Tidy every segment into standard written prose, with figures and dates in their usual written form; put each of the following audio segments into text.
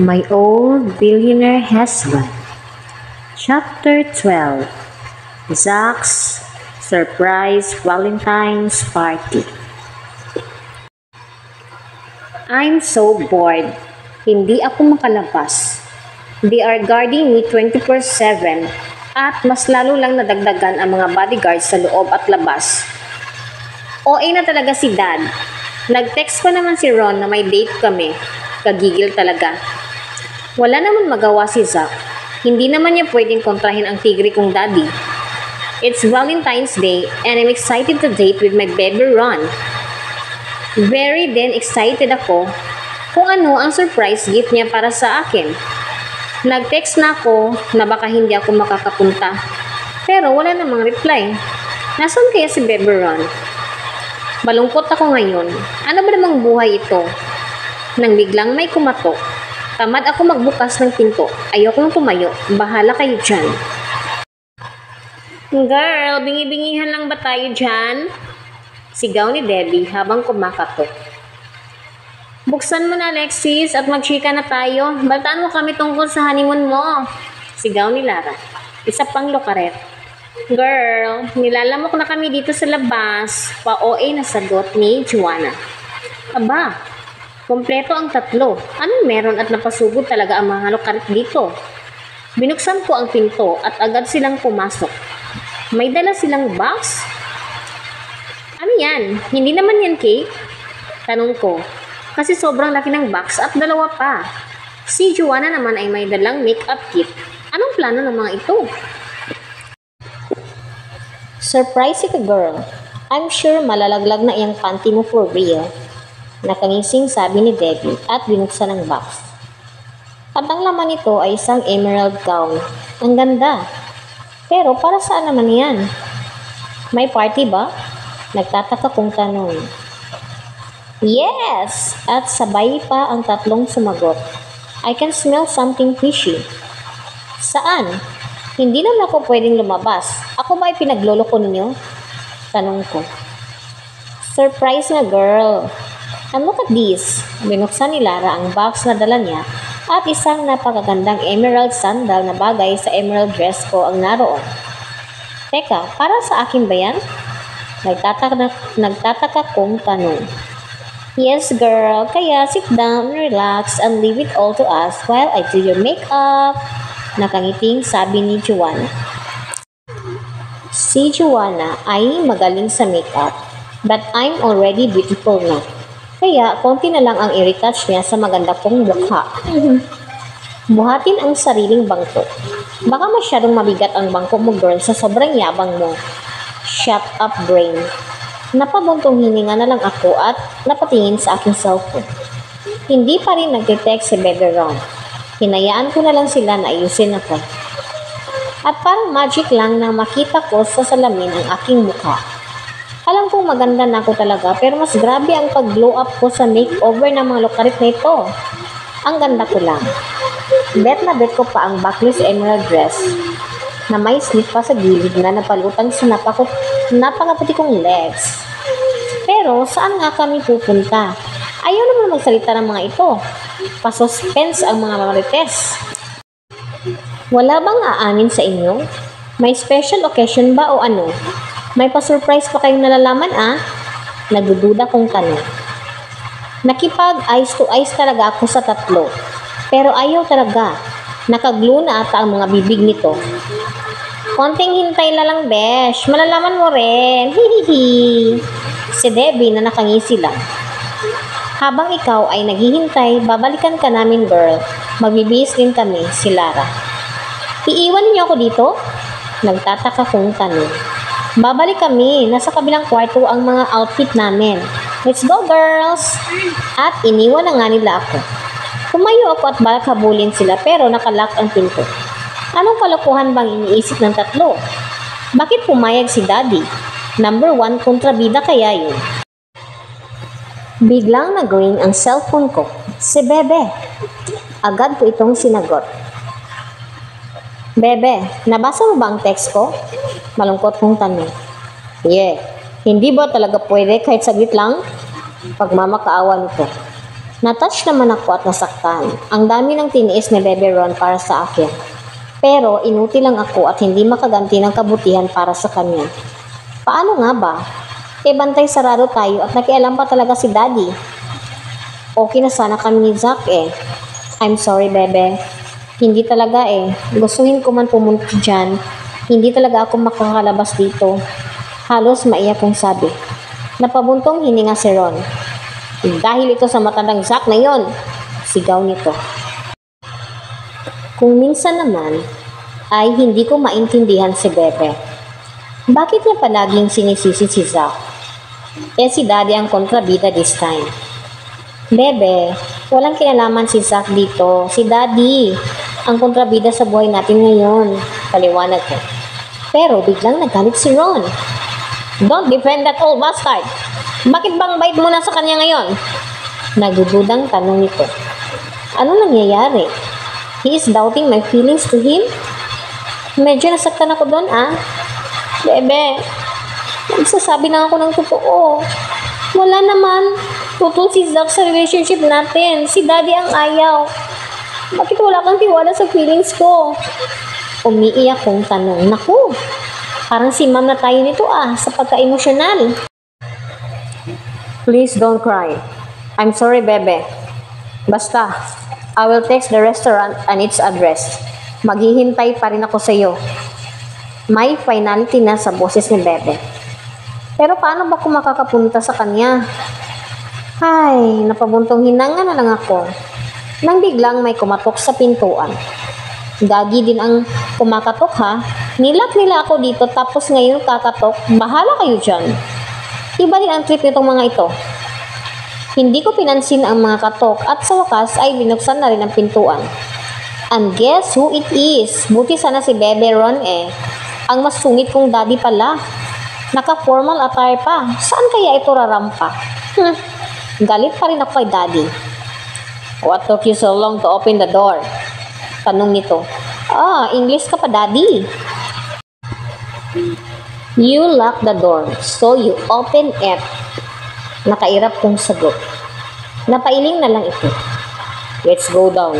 My Old Billionaire Husband. Chapter 12. Zach's Surprise Valentine's Party. I'm so bored. Hindi ako makalabas. They are guarding me 24/7 at mas lalo lang nadagdagan ang mga bodyguards sa loob at labas. OA na talaga si Dad. Nag-text pa naman si Ron na may date kami. Kagigil talaga. Wala naman magawa si Zach. Hindi naman niya pwedeng kontrahin ang tigre kong daddy. It's Valentine's Day and I'm excited to date with my baby Ron. Very then excited ako kung ano ang surprise gift niya para sa akin. Nag-text na ako na baka hindi ako makakapunta. Pero wala namang reply. Nasaan kaya si baby Ron? Malungkot ako ngayon. Ano ba namang buhay ito? Nang biglang may kumatok. Tamad ako magbukas ng pinto. Ayokong tumayo. Bahala kayo dyan. Girl, bingi-bingihan lang ba tayo dyan? Sigaw ni Debbie habang kumakatok. Buksan mo na, Alexis, at magchika na tayo. Baltaan mo kami tungkol sa honeymoon mo. Sigaw ni Lara. Isa pang lokaret. Girl, nilalamok na kami dito sa labas. Pa-OA na sagot ni Joanna. Aba, kompleto ang tatlo. Anong meron at napasugod talaga ang mga lokaret dito? Binuksan ko ang pinto at agad silang pumasok. May dala silang box? Ano yan? Hindi naman yan cake? Tanong ko. Kasi sobrang laki ng box at dalawa pa. Si Joanna naman ay may dalang makeup kit. Anong plano ng mga ito? Surprise ka, girl. I'm sure malalaglag na iyang panty mo for real. Nakangising sabi ni Debbie at binuksan ang box. At ang laman nito ay isang emerald gown. Ang ganda. Pero para saan naman yan? May party ba? Nagtataka kong tanong. Yes! At sabay pa ang tatlong sumagot. I can smell something fishy. Saan? Hindi naman ako pwedeng lumabas. Ako ba ay pinagloloko ninyo? Tanong ko. Surprise na, girl. And look at this. Binuksan ni Lara ang box na dala niya at isang napakagandang emerald sandal na bagay sa emerald dress ko ang naroon. Teka, para sa akin ba yan? Nagtataka kong tanong. Yes, girl. Kaya sit down, relax, and leave it all to us while I do your makeup. Nakangiting sabi ni Joanna. Si Joanna ay magaling sa makeup, but I'm already beautiful na. Kaya konti na lang ang i-retouch niya sa maganda kong mukha. Buhatin ang sariling bangko. Baka masyadong mabigat ang bangko mo, girl, sa sobrang yabang mo. Shut up, brain. Napabuntong hininga na lang ako at napatingin sa aking cellphone. Hindi pa rin nag-text si Baby Ron. Hinayaan ko na lang sila na ayusin ako. At parang magic lang na makita ko sa salamin ang aking mukha. Alam kong maganda na ako talaga pero mas grabe ang pag-glow up ko sa makeover ng mga lokarit na ito. Ang ganda ko lang. Bet na bet ko pa ang backless emerald dress na may slip pa sa gilid na napalutang sa napakaputi kong legs. Pero saan nga kami pupunta? Ayaw naman magsalita ng mga ito. Pa-suspense ang mga marites. Wala bang aanin sa inyo? May special occasion ba o ano? May pa-surprise pa kayong nalalaman Nagdududa kong tanong. Nakipag eyes to eyes talaga ako sa tatlo. Pero ayaw talaga. Nakaglue na ata ang mga bibig nito. Konting hintay na lang, besh. Malalaman mo rin. Hihihi. Si Debbie na nakangisi lang. Habang ikaw ay naghihintay, babalikan ka namin, girl. Magbibihis din kami, si Lara. Iiwan niyo ako dito? Nagtataka kong tanong. Babalik kami. Nasa kabilang kwarto ang mga outfit namin. Let's go, girls! At iniwan na nga nila ako. Tumayo ako at balak habulin sila pero nakalock ang pinto. Anong kalokohan bang iniisip ng tatlo? Bakit pumayag si Daddy? Number 1, kontrabida kaya yun. Biglang nag-ring ang cellphone ko. Si Bebe. Agad ko itong sinagot. Bebe, nabasa mo ba ang text ko? Malungkot kong tanong. Yeah. Hindi ba talaga pwede kahit saglit lang? Pagmamakaawa nito. Natouch naman ako at nasaktan. Ang dami ng tiniis ni Bebe Ron para sa akin. Pero inutil lang ako at hindi makaganti ng kabutihan para sa kanya. Paano nga ba? Bantay sarado tayo at nakialam pa talaga si Daddy. Okay na sana kami ni Zack eh. I'm sorry, Bebe. Hindi talaga eh. Gustuhin ko man pumunta dyan. Hindi talaga ako makakalabas dito. Halos maiyak kong sabi. Napabuntong hininga si Ron. Dahil ito sa matandang Zack na yon, sigaw nito. Kung minsan naman, ay hindi ko maintindihan si Bebe. Bakit niya palaging sinisisi si Zack? Si Daddy ang kontrabida this time. Bebe, walang kinalaman si Zack dito. Si Daddy ang kontrabida sa buhay natin ngayon. Paliwanag ko. Pero biglang nagalit si Ron. Don't defend that old bastard. Bakit bang bait mo na sa kanya ngayon? Nagdududang tanong nito. Ano nangyayari? He is doubting my feelings to him? Medyo nasaktan ako doon Bebe, nagsasabi na ako ng totoo. Wala naman. Tutol si Zack sa relationship natin. Si Daddy ang ayaw. Bakit wala kang tiwala sa feelings ko? Umiiyak kong tanong. Naku, parang si ma'am na tayo nito sa pagka-emosyonal. Please don't cry. I'm sorry, Bebe. Basta, I will text the restaurant and its address. Maghihintay pa rin ako sa iyo. May finality na sa boses ni Bebe. Pero paano ba kung makakapunta sa kanya? Ay, napabuntong hinanga na lang ako. Nang biglang may kumatok sa pintuan. Gagi din ang kumakatok Nilak nila ako dito tapos ngayon kakatok. Bahala kayo dyan. Iba din ang trip nitong mga ito. Hindi ko pinansin ang mga katok at sa wakas ay binuksan na rin ang pintuan. And guess who it is? Buti sana si Bebe Ron Ang masungit kong daddy pala. Naka-formal attire pa. Saan kaya ito rarampa? Galit pa rin ako kay Daddy. What took you so long to open the door? Tanong nito. English ka pa, Daddy. You lock the door, so you open it. Nakairap kong sagot. Napailing na lang ito. Let's go down.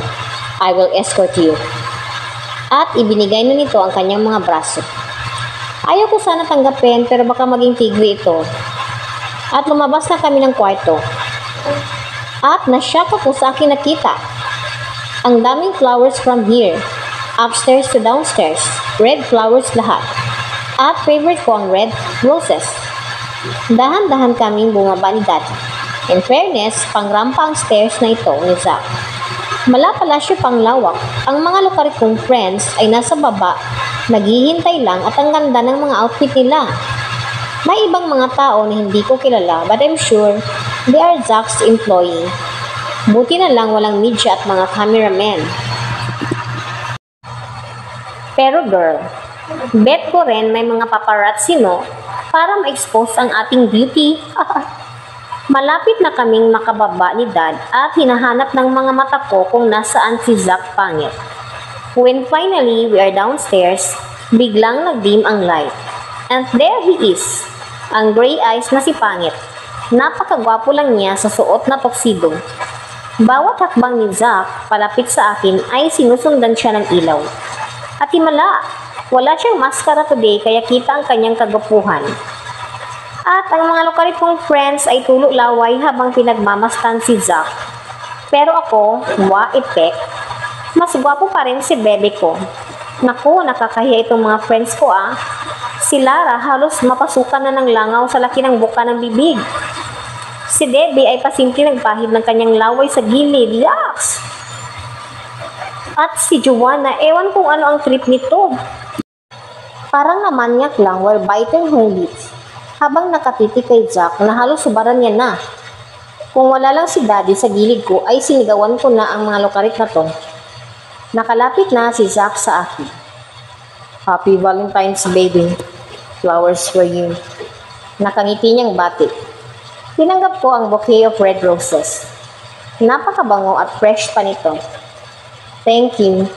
I will escort you. At ibinigay na nito ang kanyang mga braso. Ayaw ko sana tanggapin pero baka maging tigre ito. At lumabas na kami ng kwarto. At nashock ako sa aking nakita. Ang daming flowers from here. Upstairs to downstairs. Red flowers lahat. At favorite ko ang red roses. Dahan-dahan kaming bumaba ni Daddy. In fairness, pangrampa ang stairs na ito ni Zack. Mala-palasyo pang lawak. Ang mga lukarit kong friends ay nasa baba, naghihintay lang at ang ganda ng mga outfit nila. May ibang mga tao na hindi ko kilala but I'm sure they are Zack's employee. Buti na lang walang media at mga cameramen. Pero girl, bet ko rin may mga paparazzi para ma-expose ang ating beauty. Malapit na kaming makababa ni Dad at hinahanap ng mga mata ko kung nasaan si Zack pangit. When finally we are downstairs, biglang nag-dim ang light. And there he is, ang gray eyes na si pangit. Napakagwapo lang niya sa suot na tuxedo. Bawat hakbang ni Zack palapit sa akin ay sinusundan siya ng ilaw. At himala, wala siyang maskara today kaya kita ang kanyang kagwapuhan. At ang mga lukarit kong friends ay tulo laway habang pinagmamastan si Zack. Pero ako, epek, mas gwapo pa rin si Bebe ko. Naku, nakakahiya itong mga friends ko Si Lara halos mapasukan na ng langaw sa laki ng buka ng bibig. Si Debbie ay pasimple nagpahid ng kanyang laway sa gilid. Yaks! At si Joanna, ewan kung ano ang trip nito. Parang namanyak lang while biting her lips. Habang nakatitig kay Zack na halos subaran niya na. Kung wala lang si Daddy sa gilid ko ay sinigawan ko na ang mga lukarit na to. Nakalapit na si Zack sa akin. Happy Valentine's, baby. Flowers for you. Nakangiti niyang batik. Tinanggap ko ang bouquet of red roses. Napakabango at fresh pa nito. Thank you.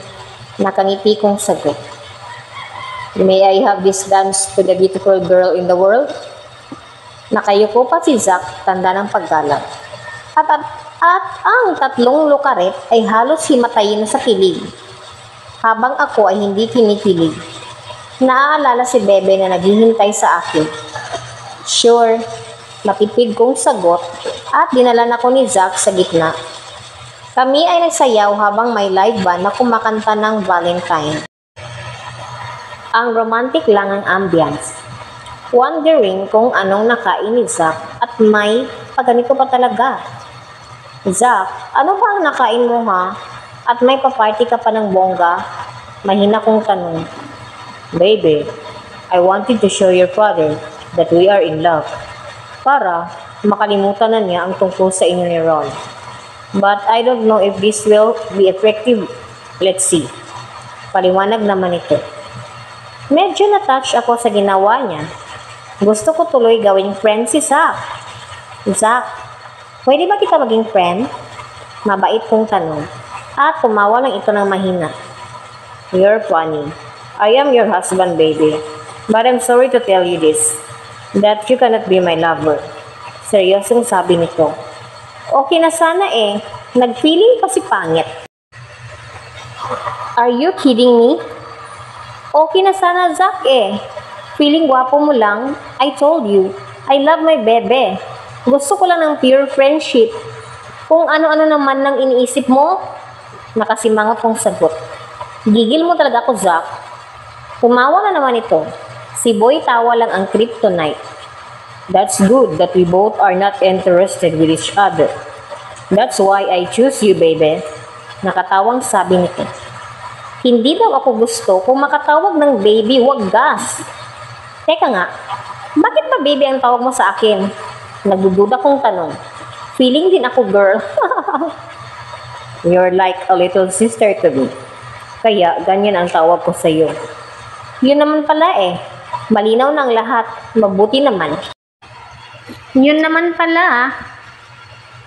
Nakangiti kong sagot. May I have this dance to the beautiful girl in the world? Nakayuko pa si Zack, tanda ng paggalang. At At ang tatlong lukaret ay halos himatayin na sa kilig, habang ako ay hindi kinikilig. Naaalala si Bebe na naghihintay sa akin. Sure, matipid kong sagot at dinalan ako ni Zack sa gitna. Kami ay nagsayaw habang may live band na kumakanta ng Valentine. Ang romantic lang ang ambience. Wondering kung anong nakain ni Zack at may paganito pa talaga. Zack, ano ba ang nakain mo ha? At may paparty ka pa ng bongga? Mahina kong tanong. Baby, I wanted to show your father that we are in love. Para makalimutan na niya ang tungkol sa inyo ni Ron. But I don't know if this will be effective. Let's see. Paliwanag naman ito. Medyo na-touch ako sa ginawa niya. Gusto ko tuloy gawing friend si Zack. Zack, pwede ba kita maging friend? Mabait kong tanong. At tumawa lang ito ng mahina. You're funny. I am your husband, baby. But I'm sorry to tell you this. That you cannot be my lover. Seryosong sabi nito. Okay na sana eh. Nag-feeling pa si pangit. Are you kidding me? Okay na sana, Zack eh. Feeling gwapo mo lang. I told you. I love my bebe. Gusto ko lang ng pure friendship. Kung ano-ano naman nang iniisip mo, nakasimangot kong sagot. Gigil mo talaga ako, Zack. Tumawa na naman ito. Si Boy tawa lang ang kryptonite. That's good that we both are not interested with each other. That's why I choose you, baby. Nakatawang sabi nito. Hindi daw ako gusto kung makatawag ng baby, wag gas. Teka nga, bakit ba baby ang tawag mo sa akin? Nagdududa kong tanong. Feeling din ako, girl. You're like a little sister to me. Kaya ganyan ang tawag ko sa iyo. Yun naman pala eh. Malinaw ng lahat. Mabuti naman. Yun naman pala.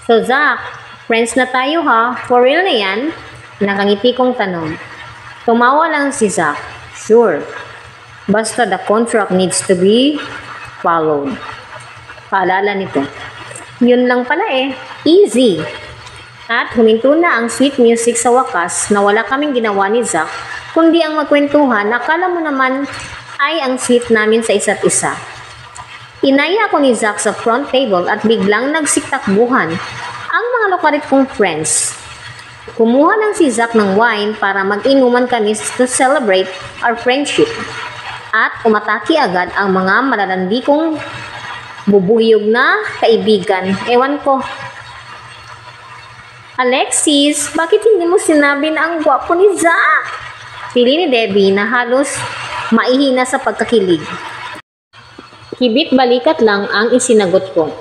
So Zack, friends na tayo ha? For real na yan? Nakangiti kong tanong. Tumawa lang si Zack. Sure. Basta the contract needs to be followed. Paalala nito. Yun lang pala eh. Easy. At huminto na ang sweet music sa wakas na wala kaming ginawa ni Zack, kundi ang magkwentuhan, akala mo naman ay ang sweet namin sa isa't isa. Inaya ako ni Zack sa front table at biglang nagsiktakbuhan ang mga lokarit kong friends. Kumuha lang si Zack ng wine para mag-inuman kami to celebrate our friendship. At umatake agad ang mga malalandi kong bubuyog na kaibigan. Ewan ko. Alexis, bakit hindi mo sinabi na ang gwapo ni Zack? Pili ni Debbie na halos maihina sa pagkakilig. Kibit balikat lang ang isinagot ko.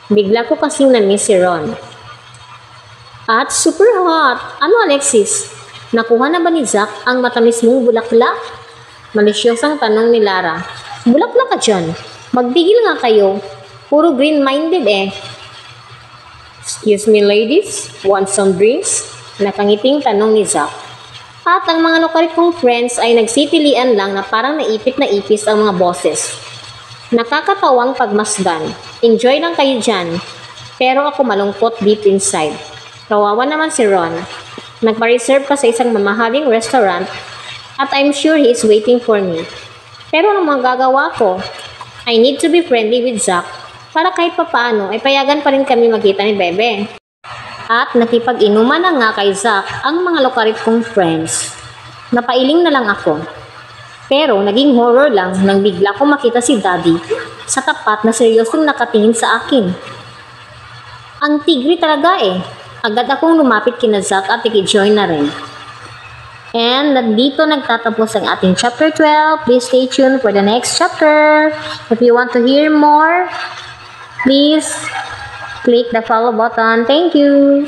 Bigla ko kasing na-miss si Ron. At super hot. Ano Alexis? Nakuha na ba ni Zack ang matamis mong bulaklak? Malisyosang tanong ni Lara. Bulaklak ka dyan. Magdigil nga kayo. Puro green-minded eh. Excuse me ladies, want some drinks? Nakangiting tanong ni Zack. At ang mga lokarit kong friends ay nagsitilian lang na parang naipit na ipis ang mga boses. Nakakatawang pagmasdan. Enjoy lang kayo dyan. Pero ako malungkot deep inside. Kawawa naman si Ron. Nagpa-reserve pa sa isang mamahaling restaurant at I'm sure he is waiting for me. Pero anong magagawa ko? I need to be friendly with Zack para kahit papaano ay payagan pa rin kami magkita ni Bebe. At nakipag-inuman na nga kay Zack ang mga lokarit kong friends. Napailing na lang ako. Pero naging horror lang nang bigla ko makita si Daddy sa tapat na seryosong nakatingin sa akin. Ang tigri talaga eh. Agad akong lumapit kina Zack at iki-join na rin. And dito nagtatapos ang ating chapter 12. Please stay tuned for the next chapter. If you want to hear more, please click the follow button. Thank you.